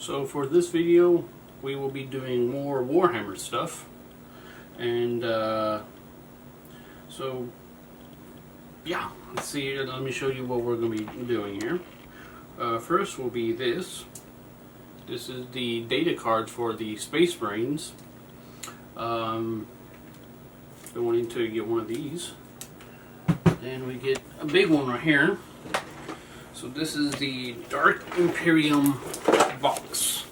So for this video, we will be doing more Warhammer stuff, and so yeah, let's see. Let me show you what we're going to be doing here. First will be this. This is the data cards for the Space Marines. Been wanting to get one of these, and we get a big one right here. So this is the Dark Imperium box.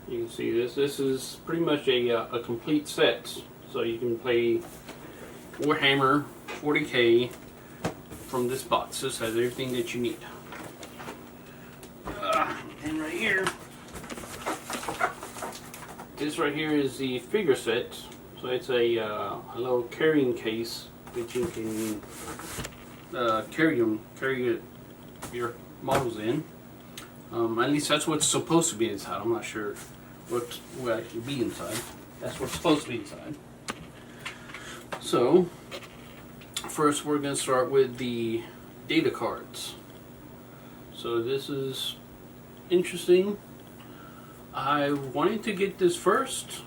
You can see this. This is pretty much a complete set. So you can play Warhammer 40K from this box. This has everything that you need. And right here, this right here is the figure set. So it's a little carrying case that you can carry your models in. At least that's what's supposed to be inside. I'm not sure what will actually be inside. That's what's supposed to be inside. So first we're going to start with the data cards. So this is interesting. I wanted to get this first,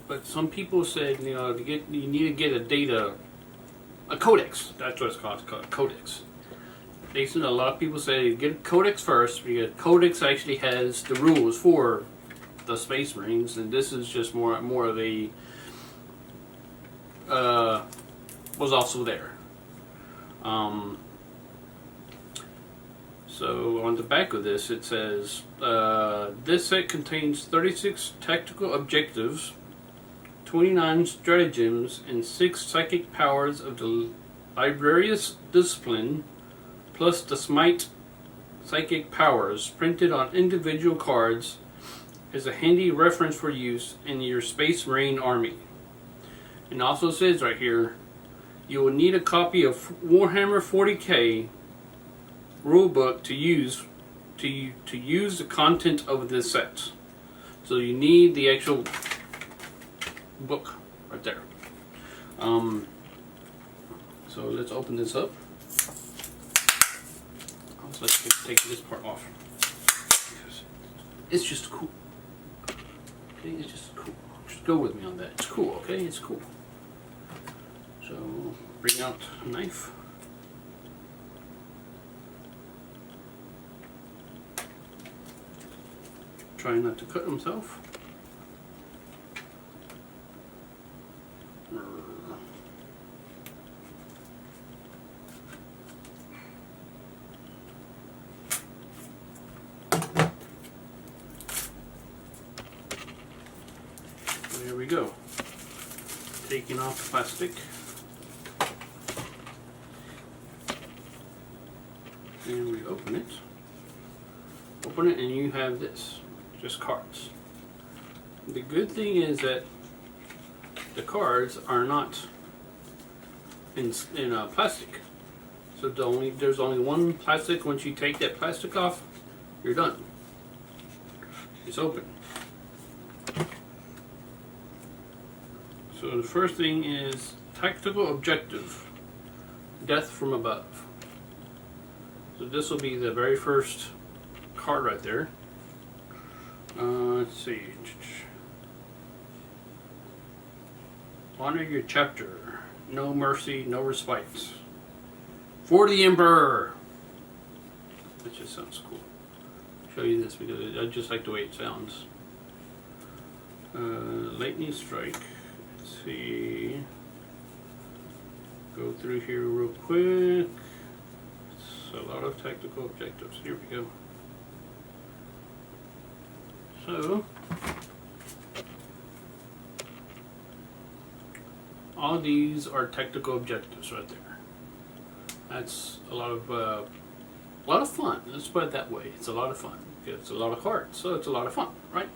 but some people said, you know, you need to get a codex. That's what it's called, a codex. They said, a lot of people say get a codex first, because codex actually has the rules for the Space Marines, and this is just more of a was also there. So on the back of this it says, this set contains 36 tactical objectives, 29 stratagems, and 6 psychic powers of the Librarius discipline, plus the Smite psychic powers printed on individual cards as a handy reference for use in your Space Marine army. And also says right here, you will need a copy of Warhammer 40K rulebook to use the content of this set. So you need the actual book right there. So let's open this up. So let's take this part off. It's just cool. Okay, it's just cool. Just go with me on that. It's cool, okay? It's cool. So bring out a knife. Try not to cut himself. There we go. Taking off the plastic. And we open it. Open it and you have this. Just cards. The good thing is that the cards are not in plastic. So there's only one plastic. Once you take that plastic off, you're done. It's open. So the first thing is tactical objective, death from above. So this will be the very first card right there. Let's see. Honor your chapter. No mercy, no respite. For the Emperor. That just sounds cool. I'll show you this because I just like the way it sounds. Lightning strike. Let's see. Go through here real quick. It's a lot of tactical objectives. Here we go. So, all these are tactical objectives right there. That's a lot of fun. Let's put it that way. It's a lot of fun. It's a lot of cards, so it's a lot of fun, right?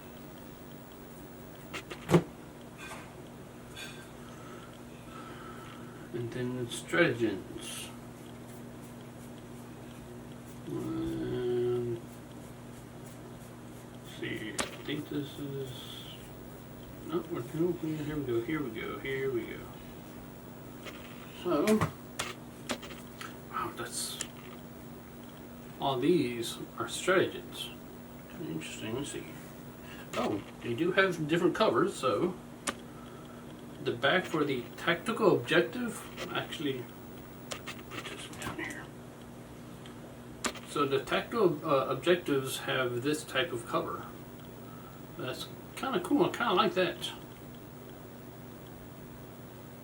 And then stratagems. See, I think this is. No, we're doing. Here we go. So, wow, that's all these are stratagems. Interesting. Let's see. Oh, they do have different covers. So the back for the tactical objective. Actually, put this down here. So the tactical objectives have this type of cover. That's kind of cool. I kind of like that.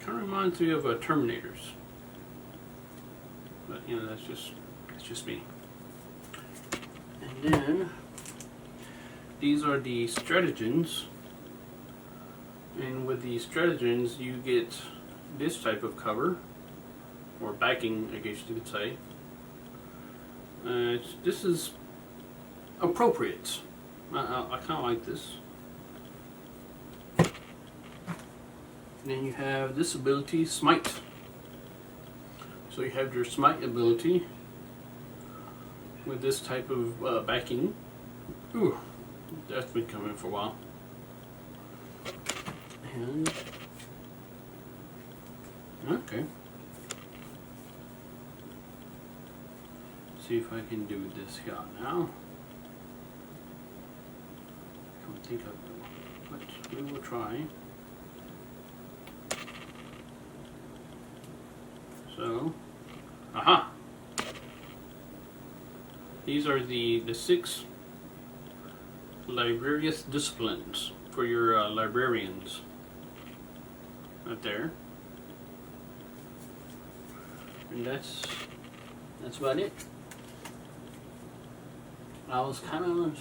Kind of reminds me of Terminators. But you know, that's just me. And then these are the stratagems. And with the stratagems, you get this type of cover, or backing, I guess you could say. This is appropriate. I kind of like this. And then you have this ability, Smite. So you have your Smite ability with this type of backing. Ooh, that's been coming for a while. And okay. See if I can do this here now. I don't think I will, but we will try. So, aha! These are the 6 librarious disciplines for your librarians. Right there. And that's about it. I was kind of,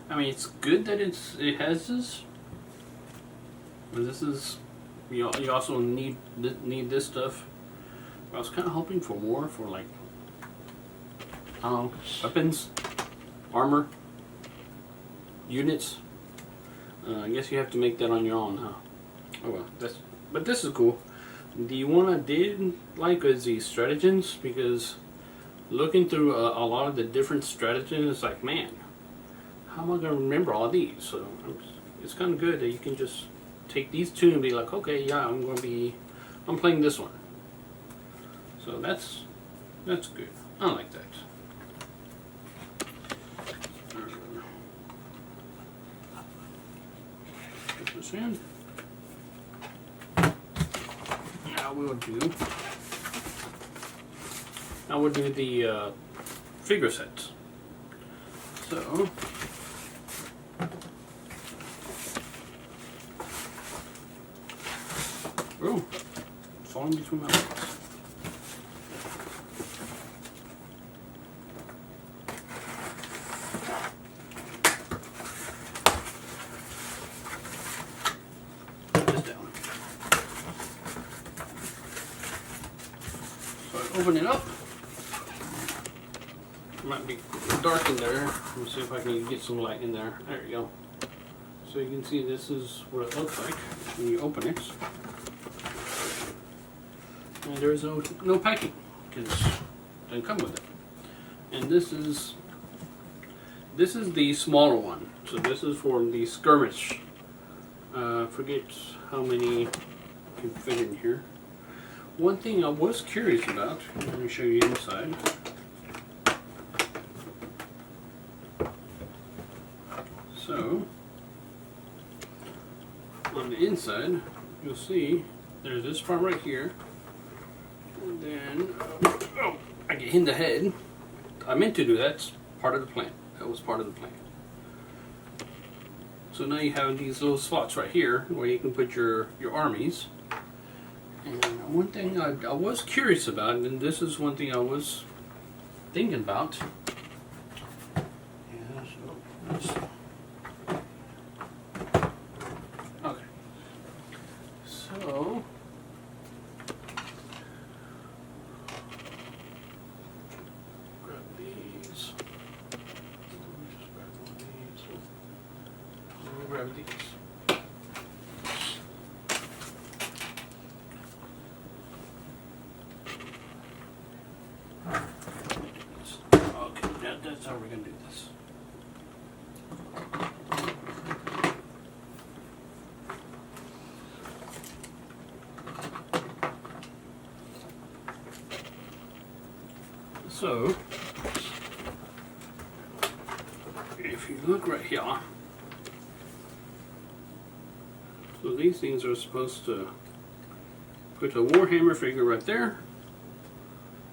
I mean, it's good that it has this, but this is, you also need this stuff. I was kind of hoping for more, for like, I don't know, weapons, armor, units. I guess you have to make that on your own, huh? Oh well, but this is cool. The one I did like is the stratagems, because looking through a lot of the different stratagems, it's like, man, how am I going to remember all these? So it's kind of good that you can just take these 2 and be like, okay, yeah, I'm playing this one. So that's good. I like that. Put this in. Now we'll do the figure sets. So oh, falling between my legs. Open it up. It might be dark in there. Let me see if I can get some light in there. There you go. So you can see this is what it looks like when you open it. And there's no packing, because it doesn't come with it. And this is the smaller one. So this is for the Skirmish. Forget how many can fit in here. One thing I was curious about, let me show you inside. So, on the inside, you'll see there's this part right here. And then, I get hit in the head. I meant to do that. It's part of the plan. That was part of the plan. So now you have these little slots right here where you can put your armies. And one thing I was curious about, and this is one thing I was thinking about. Yeah, so okay. So grab these. Just grab one of these. I'll grab these. That's how we're going to do this. So, if you look right here, so these things are supposed to put a Warhammer figure right there,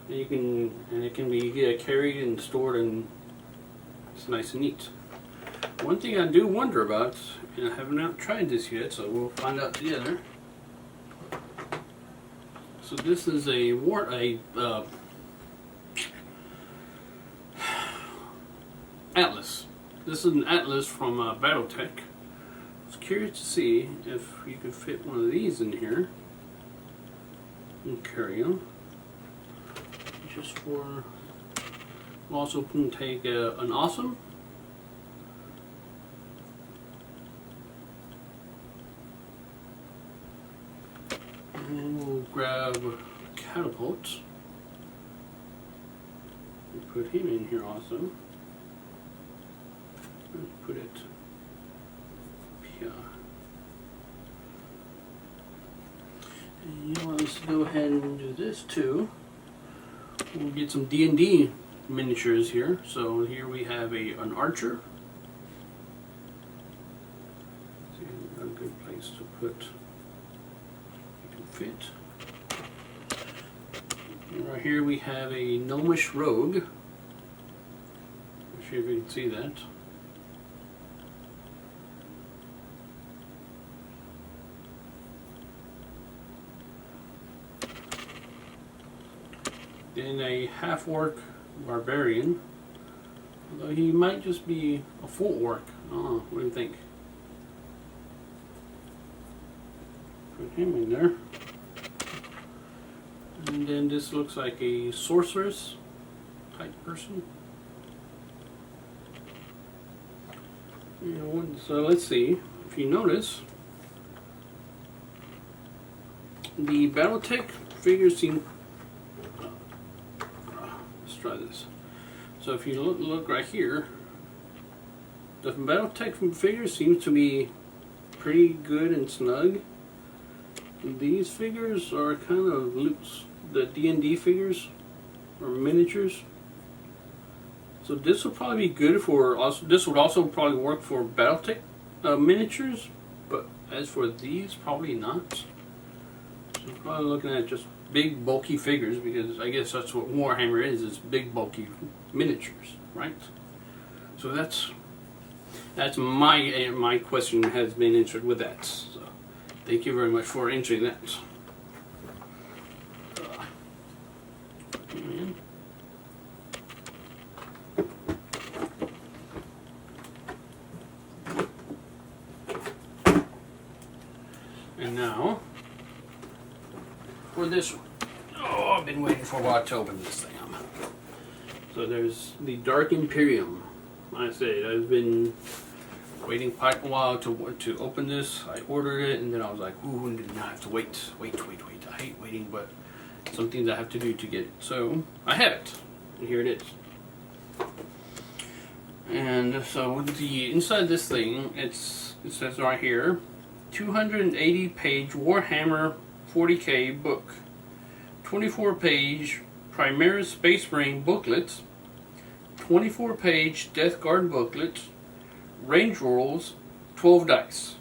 and it can be carried and stored, and it's nice and neat. One thing I do wonder about, and I have not tried this yet, so we'll find out together. So this is Atlas. This is an Atlas from Battletech. I was curious to see if you could fit one of these in here and carry them. Just for, we'll also can take an Awesome. And we'll grab Catapult. We'll put him in here also. Let's put it here. And you know what, let's go ahead and do this too. We'll get some D&D miniatures here. So here we have an archer. A good place to put. Fit. And right here we have a gnomish rogue. Not sure if you can see that. Then a half-orc barbarian. Although he might just be a full orc. I don't know. What do you think? Put him in there. And then this looks like a sorceress type person. So let's see. If you notice, the Battletech figures seem. Let's try this. So if you look right here, the Battletech figure seems to be pretty good and snug. These figures are kind of loose. The D&D figures are miniatures. So this will probably be good for us. This would also probably work for Battletech miniatures, but as for these, probably not. So you're probably looking at just big, bulky figures, because I guess that's what Warhammer is big, bulky miniatures, right? So that's my question has been answered with that. So thank you very much for answering that. And now for this one. Oh, I've been waiting for a while to open this thing up. So there's the Dark Imperium. Like I say, I've been waiting quite a while to open this. I ordered it and then I was like, ooh, and then I have to wait. I hate waiting, but some things I have to do to get it. So I have it, and here it is. And so the inside this thing, it says right here, 280 page Warhammer 40K book, 24 page Primaris Space Marine booklet, 24 page Death Guard booklet, range rolls, 12 dice.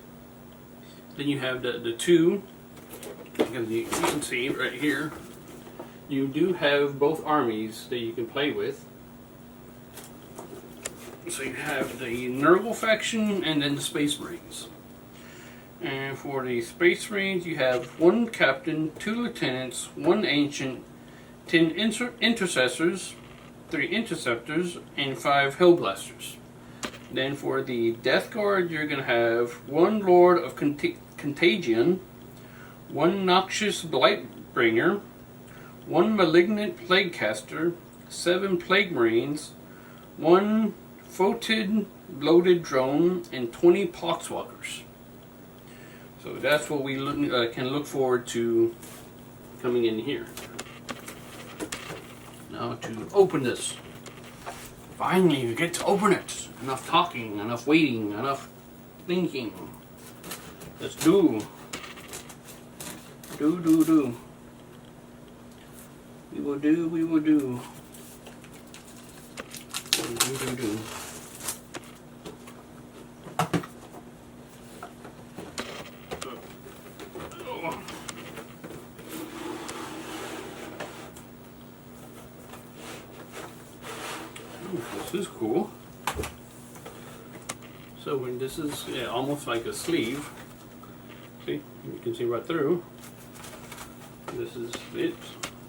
Then you have the two, you can see right here, you do have both armies that you can play with. So you have the Nurgle faction and then the Space Marines. And for the Space Marines, you have 1 captain, 2 lieutenants, 1 ancient, 10 intercessors, 3 interceptors, and 5 hellblasters. Then for the Death Guard, you're going to have 1 Lord of Contagion, 1 Noxious Blightbringer, 1 Malignant Plaguecaster, 7 Plague Marines, 1 Photid Bloated Drone, and 20 Poxwalkers. So that's what we can look forward to coming in here. Now to open this. Finally, you get to open it. Enough talking, enough waiting, enough thinking. Let's do. Do. We will do. Do. So when this is almost like a sleeve. See, you can see right through. This is it.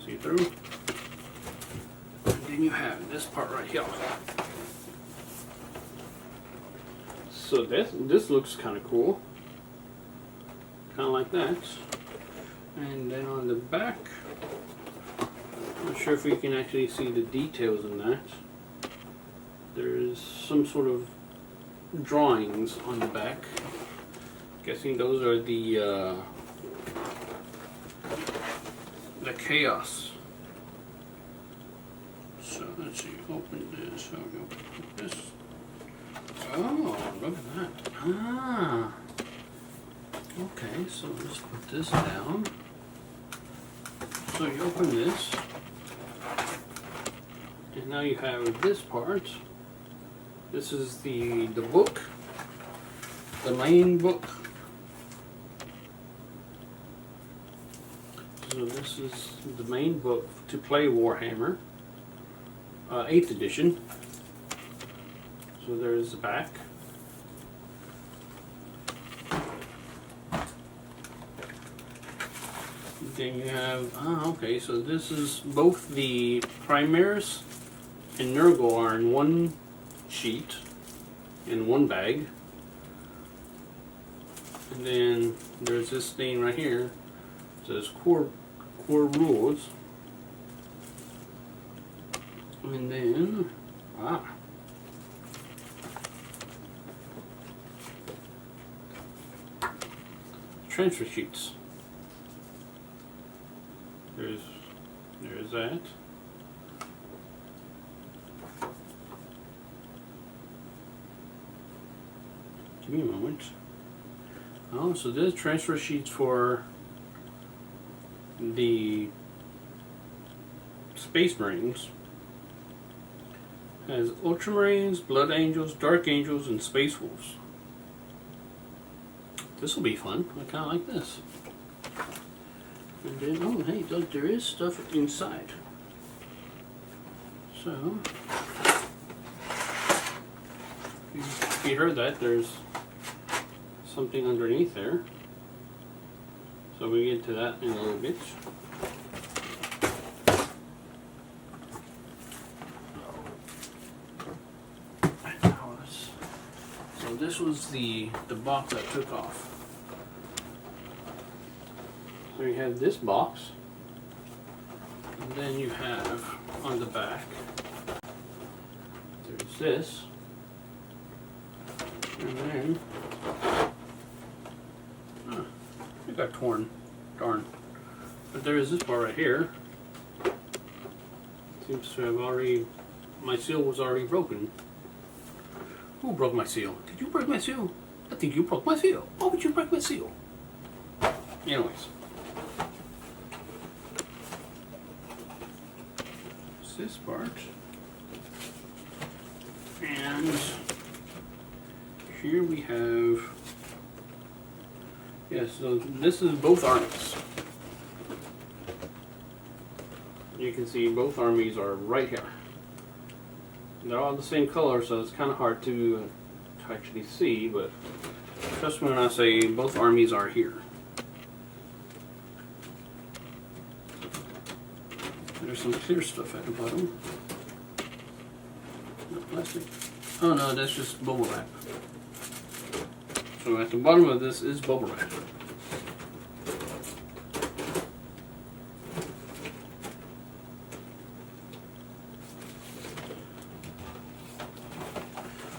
See through. And then you have this part right here. So this looks kind of cool. Kind of like that. And then on the back, I'm not sure if we can actually see the details in that. There's some sort of drawings on the back. Guessing those are the chaos. So let's see, open this. Open this. Oh, look at that. Ah. Okay, so let's put this down. So you open this. And now you have this part. This is the book. The main book. So this is the main book to play Warhammer, 8th edition. So there's the back. Then you have, okay, so this is both the Primaris and Nurgle are in one sheet, in one bag. And then there's this thing right here. It says core rules. And then, transfer sheets. There's that. Give me a moment. Oh, so there's transfer sheets for the Space Marines. Has Ultramarines, Blood Angels, Dark Angels, and Space Wolves. This will be fun. I kind of like this. And then, oh hey, look, there is stuff inside. So, if you heard that, there's something underneath there. So we get to that in a little bit. So this was the box I took off. So you have this box, and then you have on the back, there's this, and then, it got torn, darn. But there is this part right here. Seems to have already, my seal was already broken. Who broke my seal? Did you break my seal? I think you broke my seal. Why would you break my seal? Anyways. This part, and here we have, so this is both armies. You can see both armies are right here. They're all the same color, so it's kind of hard to actually see, but trust me when I say both armies are here. There's some clear stuff at the bottom. No plastic. Oh no, that's just bubble wrap. So at the bottom of this is bubble wrap.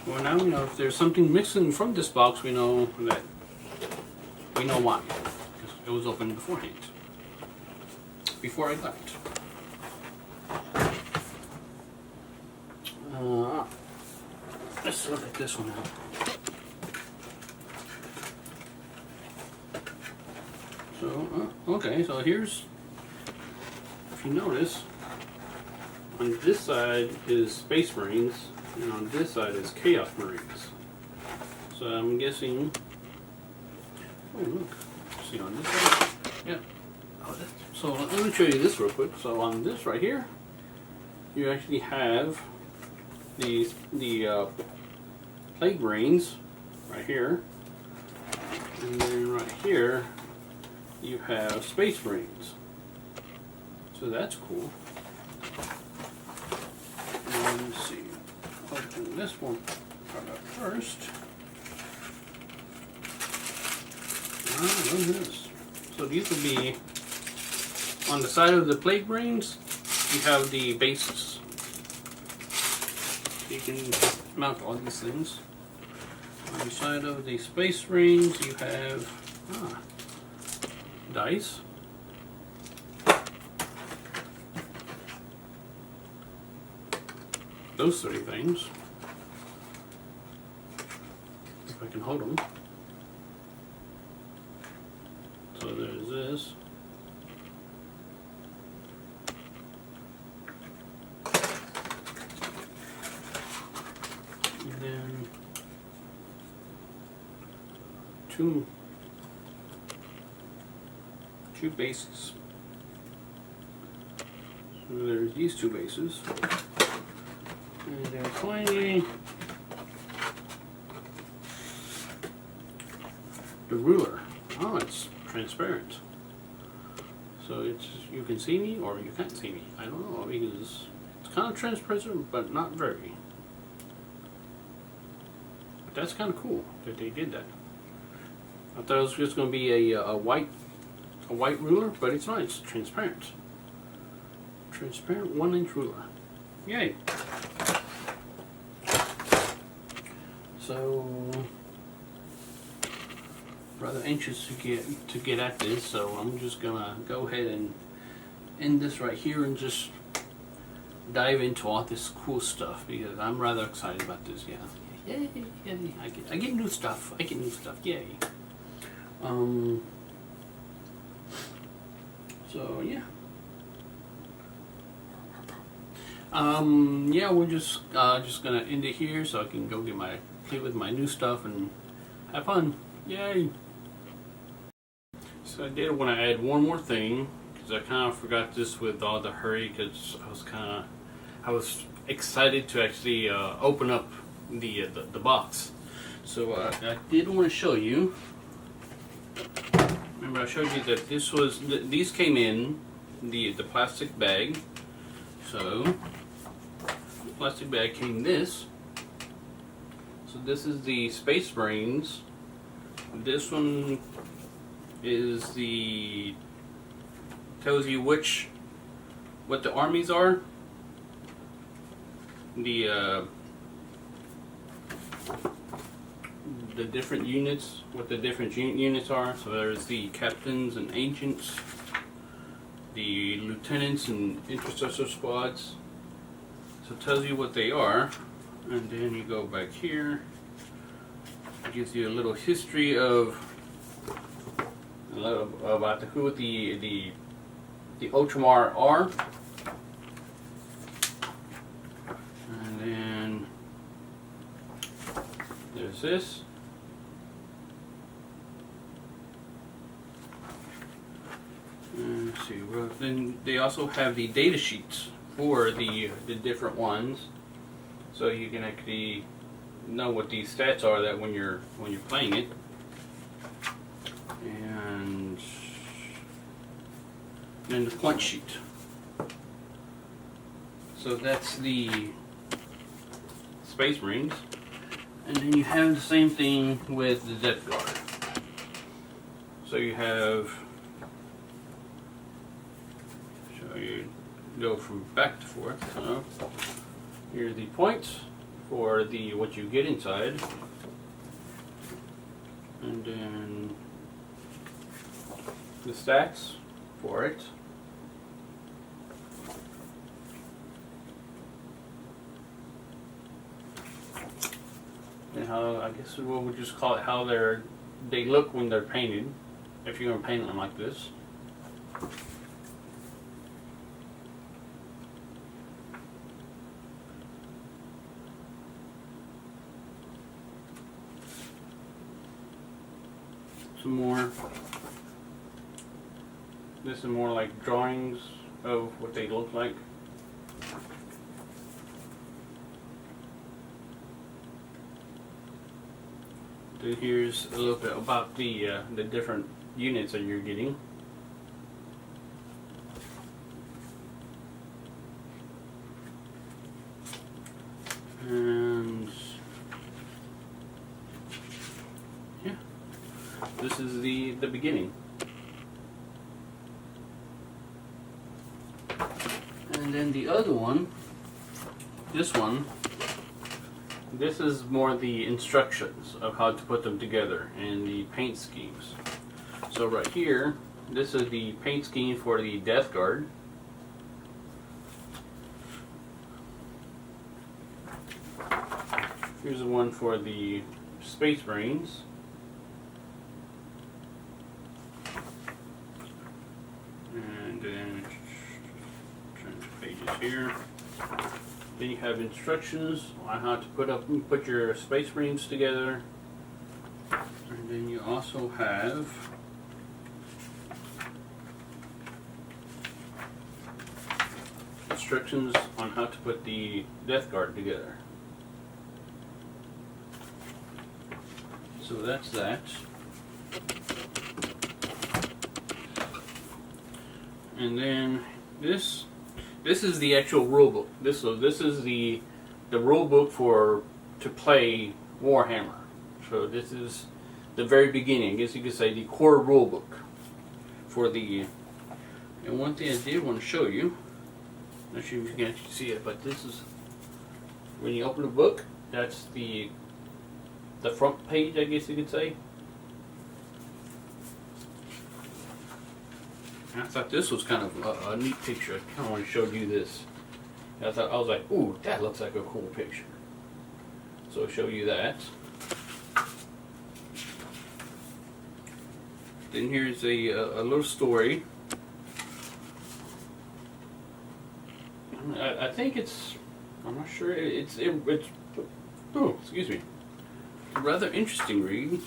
Well, now we know if there's something missing from this box, we know why. Because it was opened beforehand. Before I left. Let's look at this one now. So, okay, so here's, if you notice, on this side is Space Marines, and on this side is Chaos Marines. So I'm guessing, oh look, see on this side? Yeah. So let me show you this real quick. So on this right here, you actually have the Plague Marines right here. And then right here, you have Space Marines. So that's cool. And let's see, open this one up first. Ah, look at this. So these will be on the side of the Plague Marines. You have the bases. You can mount all these things. On the side of the Space Marines, you have dice. Those three things. If I can hold them. So there's this. And then two bases. So there's these two bases. And then finally the ruler. Oh, it's transparent. So it's, you can see me or you can't see me. I don't know, because it's kind of transparent but not very. But that's kind of cool that they did that. I thought it was just going to be a white ruler, but it's not. It's transparent. Transparent 1-inch ruler. Yay! So rather anxious to get at this, so I'm just gonna go ahead and end this right here and just dive into all this cool stuff because I'm rather excited about this. Yeah, yay! I get new stuff. I get new stuff. Yay! So yeah. Yeah, we're just gonna end it here so I can go get play with my new stuff and have fun. Yay! So I did want to add one more thing because I kind of forgot this with all the hurry because I was excited to actually open up the box. So I did want to show you. Remember I showed you that these came in the plastic bag. So the plastic bag came this. So this is the Space Marines. This one is tells you what the armies are. The different units, what the different units are. So there's the captains and agents, the lieutenants and intercessor squads. So it tells you what they are, and then you go back here. It gives you a little history about who the Ultramar are, and then there's this. Let's see. Well, then they also have the data sheets for the different ones, so you can actually know what these stats are that when you're playing it. And then the point sheet. So that's the Space Marines, and then you have the same thing with the Death Guard. So you have. You go from back to forth. So here's the points for what you get inside, and then the stats for it. And how, I guess what we'll just call it, how they look when they're painted, if you're going to paint them like this. Some more. This is more like drawings of what they look like. Then here's a little bit about the different units that you're getting. And yeah, this is the beginning. And then the other one, this is more the instructions of how to put them together and the paint schemes. So right here, this is the paint scheme for the Death Guard. Here's the one for the Space Marines. And then turn the pages here. Then you have instructions on how to put your Space Marines together. And then you also have instructions on how to put the Death Guard together. So that's that. And then this is the actual rule book. This is the rule book to play Warhammer. So this is the very beginning, I guess you could say, the core rule book for the. And one thing I did want to show you, not sure if you can actually see it, but this is when you open the book. That's the front page, I guess you could say. I thought this was kind of a neat picture. I kind of want to show you this. I was like, ooh, that looks like a cool picture. So I'll show you that. Then here's a little story. I think it's, I'm not sure, it's oh, excuse me. A rather interesting read.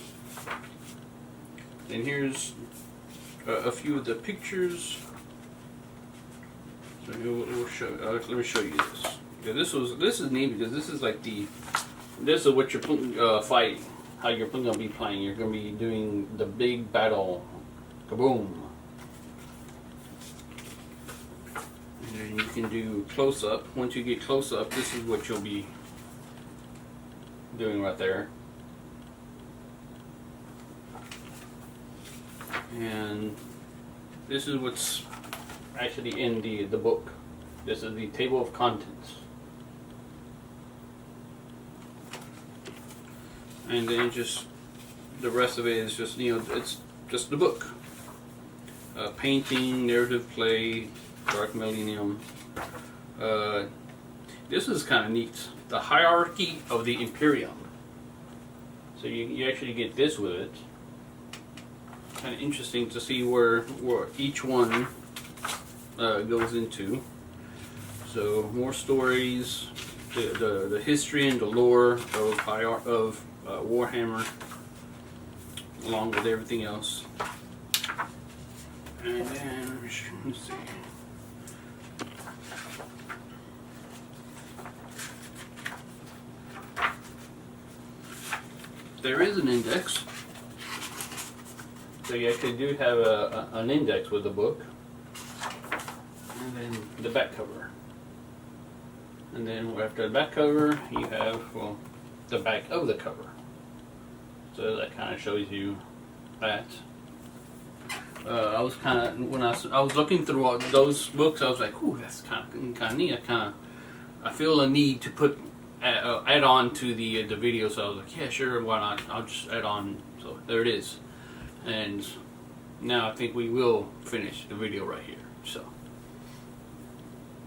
And here's a few of the pictures. So we'll show. Let me show you this. Yeah, this is neat because this is like this is what you're fighting. How you're going to be playing. You're going to be doing the big battle. Kaboom! And then you can do close up. Once you get close up, this is what you'll be doing right there. And this is what's actually in the book. This is the table of contents. And then just the rest of it is just, it's just the book. Painting, narrative play, Dark Millennium. This is kind of neat. The hierarchy of the Imperium. So you actually get this with it. Kind of interesting to see where each one goes into. So more stories, the history and the lore of Warhammer, along with everything else. And then let's see. There is an index. So you actually do have an index with the book. And then the back cover. And then after the back cover, you have, well, the back of the cover. So that kind of shows you that. I was kind of, when I was looking through all those books, I was like, ooh, that's kind of neat. I feel a need to add on to the video. So I was like, yeah, sure, why not? I'll just add on. So there it is. And now I think we will finish the video right here. So.